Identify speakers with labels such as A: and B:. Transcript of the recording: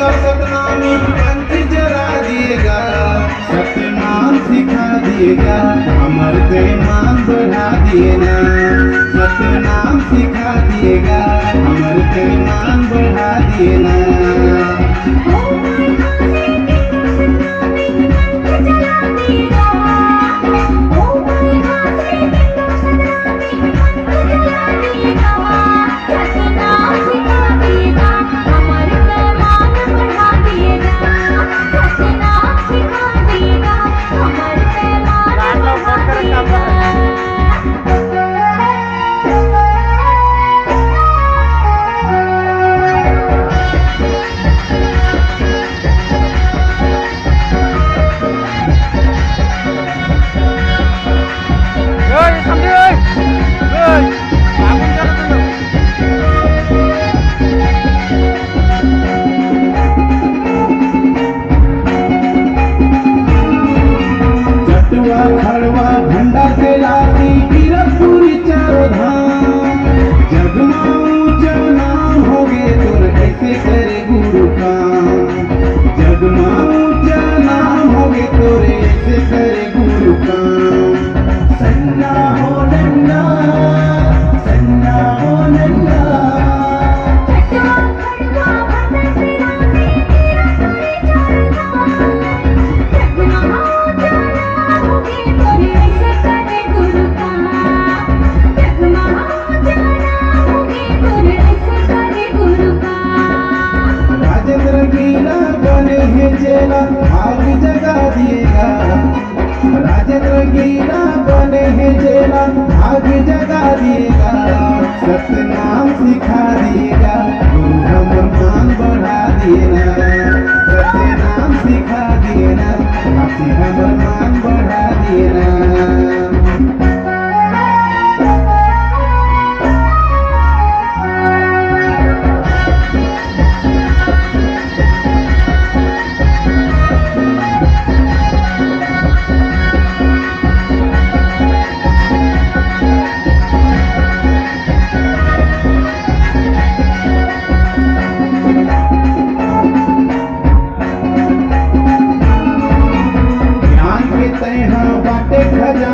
A: का सतनामी पंथ जला दिएगा, सतनाम सिखा दिएगा, अमर पैमान बढ़ा दिएगा, सतनाम सिखा दिएगा, अमर पैमान बढ़ा दिएगा। खड़वा भंडार से लाती कीरतपुरी चारों धाम, जगमाऊ नाम हो गे तोर ऐसे करे गुरु काम, जगमाऊ नाम हो गे तोर ऐसे करे गुरु काम। सन्ना हो नन्ना, सन्ना हो नन्ना, चेला भाग जगा दिएगा, राजेंद्र गीला बने हैं चेला भाग जगा दिएगा, सतनाम सिखा दिएगा।